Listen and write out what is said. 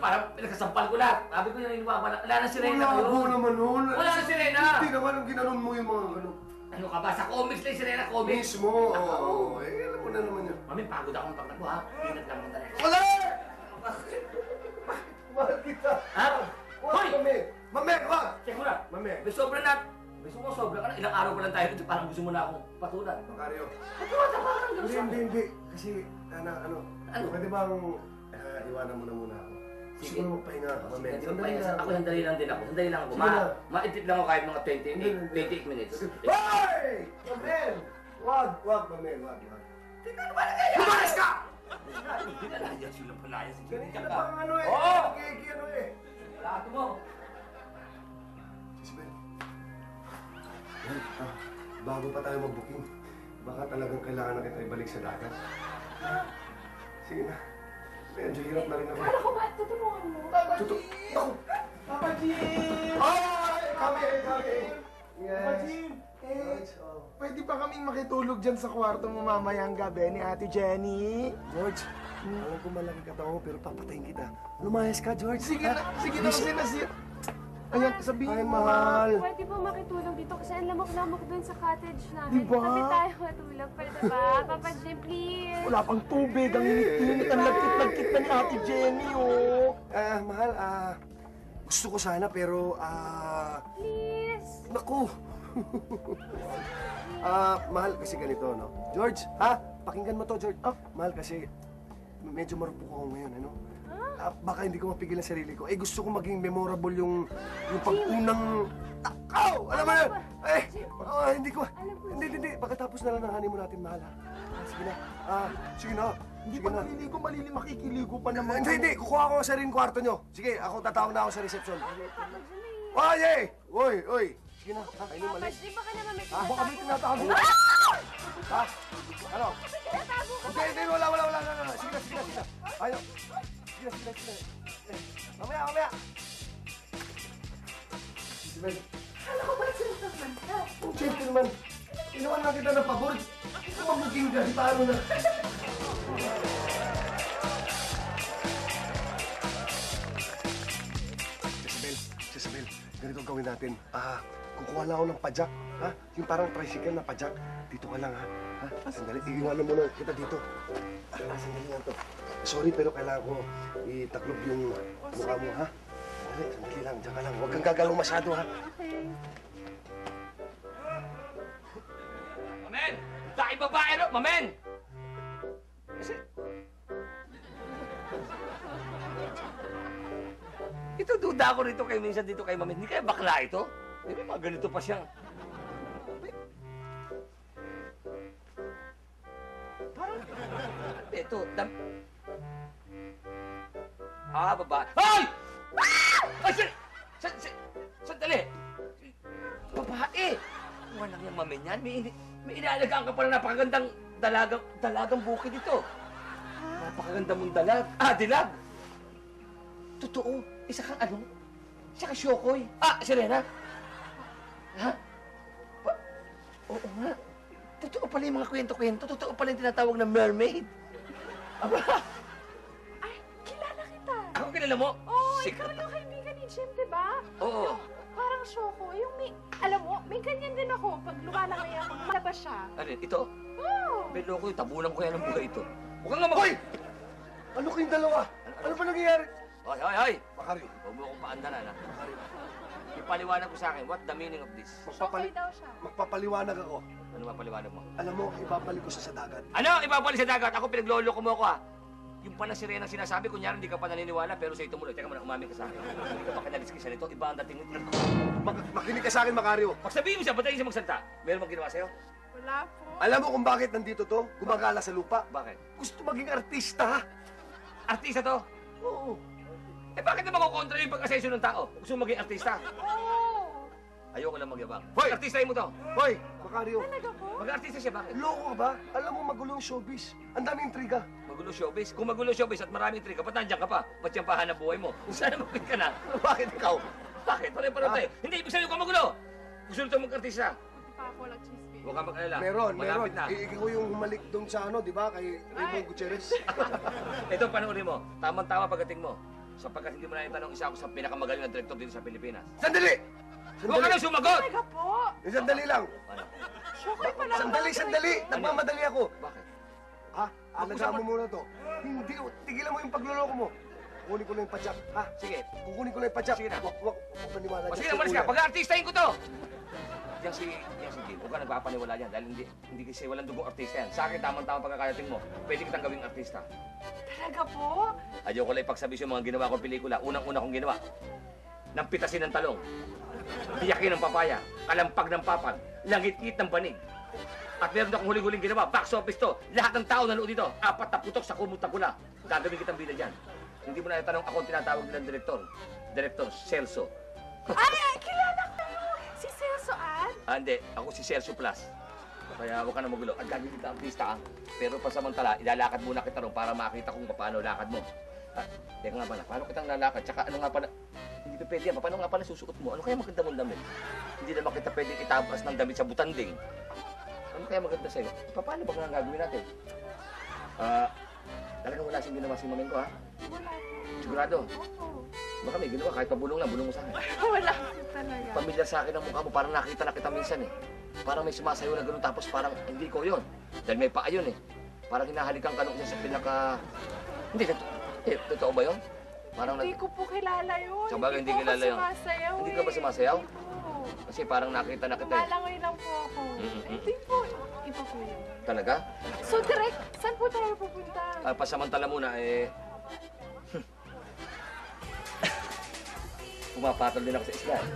parang pinagkasampal ko lahat. Sabi ko yung wala na sirena Wala ngayon. ako naman noon. Wala na sirena. Hindi naman ang ginanon mo yung mga gano'n. Ano ka ba? Sa comics lang yung sirena, comics. Mismo, oo. Eh, alam mo na naman yan. Mami, pagod akong pagkat mo ha. Pinat lang mo talaga. Wala! Mahal kita. Ha? Wag, Hoy! Mame! Mame, wag! Check mo na. Mame. May sobra na. Gusto mo sobra ka na. Ilang araw pa lang tayo dito. Parang gusto mo na akong patulan. Macario. At wala ka parang Hindi. Kasi, ano? Pwede bang iwanan mo na muna ako? Sige. Siguro magpahinga ka, Mame. Sandali Ako lang. sandali lang din ako. Sandali lang ako. Sige na. Maitip lang ako kahit mga 28 minutes. Hoy! Mame! Wag, Mame, wag. Teka, ano ba na kaya? Lumayas ka! Hindi na lang yan sila palaya. Sige, Ganito ka. na pang ano eh. Oo! Ano eh. Lahat mo. Isabel. Bago pa tayo mag-booking, baka talagang kailangan na kita ibalik sa dagat. Sige na. Medyo hirap na rin ako. Ano ko ba? Tutulungan mo? Tutok. Ako! Papa Jim! Ay! Kami! Papa Jim! Pwede pa kaming makitulog dyan sa kwarto mo mamayang gabi ni Ate Jenny? George, alam ko malaki ka tao pero papatayin kita. Lumayas ka, George. Sige na sinasir. Ayan, sabihin Ay, mo mahal. Pwede po makitulog dito kasi ang lamok-lamok dun sa cottage namin. Diba? Tabi tayo matulog. Pwede ba? Papa Jim, please. Wala pang tubig, ang init-init, ang lagkit-lagkit na ni Ate Jenny, oh. Mahal, gusto ko sana pero, Please. naku. Mahal kasi ganito, no? George, pakinggan mo to, George. Mahal kasi medyo marupok ako ngayon, ano? Baka hindi ko mapigil ang sarili ko. Gusto ko maging memorable yung pag-unang takaw! Alam mo yun? Hindi ko. Hindi. Pagkatapos na lang ng honeymoon natin, mahal, ha? Sige na. Hindi pa naliligo, makikiligo pa naman. Hindi. Kukuha ko sa rin kwarto nyo. Sige, ako tatawag na ako sa reception. Papa Jim. Oy! Sige na. Kainin Papa mali. Jim, baka naman may Baka may tinatago. Ano? tinatago ka. Hindi, wala. Sige na. Ayaw. Sige. Mamaya. Isabel. Ano ko ba gentleman ka? Oh, gentleman. Inawan na kita ng pabor. Ito mabuking ka. Paano na? Isabel. Ganito ang gawin natin. Kukuha lang ako ng pajak. Yung parang tricycle na pajak. Dito ka lang, ha? Sandali. Iiwanan mo na kita dito. Sandali lang to. Sorry, pero kailangan ko itaklob yung mukha mo, ha? Sandali lang. Diyan ka lang. Huwag kang gagalaw masyado, ha? Okay. Mamen! Dahil babae, no? Mamen! Kasi... Ito, duda ako rito kayo minsan dito kay Mamen. Hindi kaya bakla ito? Di ba mga ganito pa siyang... Parang... Ito, babae. Ay! Ay, sandali! Babae! Walang yung Mamen yan. May inaalagaan ka pala napakagandang dalagang bukid ito. Napakaganda mong dilag. Totoo. Isa kang ano? Isa kang Syokoy. Serena. Ha? Oo nga. Totoo pala yung mga kwento-kwento. Totoo pala yung tinatawag na mermaid. Aba? Ay, kilala kita. Ako kilala mo? Oo, ikaw yung kaibigan ni Jim, di ba? Oo. Parang Shoko. Yung alam mo, may ganyan din ako. Pag lumalaki ako, malabas siya. Ano yun? Ito? Oo. May loko yung tabunan ko yan ng buhay ito. Huwag nga Hoy! Ano kayong dalawa? Ano ba nangyayari? Hoy! Macario. Huwag mo akong paandanan, ha? Ipaliwanag ko sa akin, what the meaning of this? Shokoy daw siya. Magpapaliwanag ako. Ano mapaliwanag mo? Alam mo, ibabalik ko siya sa dagat. Ano? Ibabalik sa dagat? Ako pinagloloko mo ako, ha? Yung pala si Renang sinasabi, kunyari hindi ka pa naniniwala, pero sa ito mo, teka muna, umamin ka sa akin. Hindi ka pa kinaliskisa nito, iba ang dating nito. Makinig ka sa akin, Macario. Pag sabihin mo siya, ba't tayo siya magsalita? Meron bang ginawa sa'yo? Wala po. Alam mo kung bakit nandito to? Gumagala sa lupa. Bakit? Gusto maging artista. Artista to? Oo. Bakit naman kukontra yung pag-asesyo ng tao? Gusto mo maging artista? Oo. Ayoko lang magyabang. Hoy! Artistahin mo to. Hoy, Macario. Talaga po? Mag-artista siya, bakit? Loko ka ba? Alam mo magulong showbiz. Ang daming intriga. Magulo showbiz. Kung magulo showbiz at maraming intriga, ba't nandiyan ka pa? Ba't yung pahanap buhay mo? Sana mag-quit ka na. Bakit ikaw? Bakit? Pare-pareho tayo. Hindi, ibig sabihin ko magulo. Gusto nito mag-artista. Hindi pa ako nag-chismis. Huwag ka mag-alala. Meron. Malapit na. Ikaw yung humalik doon sa ano, di ba? Kay Raymond Gutierrez. Ito, panoorin mo. Tamang-tama pagdating mo. Sapagkat hindi mo na itanong isa ako sa pinakamagaling na direktor dito sa Pilipinas. Sandali! Huwag ka na sumagot! Talaga po. Sandali lang. Ano? Syokoy pa lang. Sandali! Nagmamadali ako. Bakit? Ha? Alagaan mo muna to. Hindi, tigilan mo yung pagluloko mo. Kukunin ko na yung padyak, ha? Sige. Kukunin ko na yung padyak. Sige na. Wag paniwala O dyan sige sa na, malis ka. kuya. Pag-artistahin ko to! Yan si Jim. Huwag ka nagpapaniwala yan dahil hindi kasi walang dugong artista yan. Sa akin, tamang-tamang pagkakarating mo. Pwede kitang gawing artista. Talaga po? Ayoko lang ipagsabi sa mga ginawa kong pelikula. Unang-una kong ginawa. Nang pitasin ng talong. Tiyakin ng papaya. Kalampag ng papag. Langit-ngit ng banig. At meron akong huling-huling ginawa. Box office to. Lahat ng tao nanood dito. 4 na putok sa kumot na pula. Gagawin kitang bida dyan. Hindi mo na itanong ako ang tinatawag nilang direktor. Direktor Celso. Ay, kilala ko yun. Si Celso Ann. Hindi. Ako si Celso Plus. Kaya huwag ka na magulo. Ang gagawin kita artista, ah. Pero pasamantala, ilalakad muna kita ron para makita kung paano lakad mo. Teka nga pala, paano kitang lalakad? Tsaka ano nga pala, hindi pa pwede yan. Paano nga pala susuot mo? Ano kaya maganda mong damit? Hindi naman kita pwedeng itabas ng damit sa butanding. Ano kaya maganda sa'yo? Paano ba nga gagawin natin? Talagang wala siyang ginawa si Mameng ko, ha? Wala po. Sigurado? Opo. Baka may ginawa, kahit pabulong lang, bulong mo sa akin. Wala po talaga. Pamilyar sa akin ang mukha mo, parang nakita na kita minsan eh. Parang may sumasayo na gano'n, tapos parang hindi ko yun. Dahil may paa yun eh. Parang hinahalikan ka nung isa sa pinaka... Hindi, totoo ba yun? Parang Hindi ko po kilala yun. Sabagay, hindi po kilala ako yun. sumasayaw Hindi ka ba eh. sumasayaw? Hindi po. Kasi parang nakita na kita eh. Lumalangoy lang po ako. Hindi po. Iba po yun. Talaga? So, direct, saan po tayo pupunta? Pasamantala muna eh... Pumapatol din ako sa isla eh.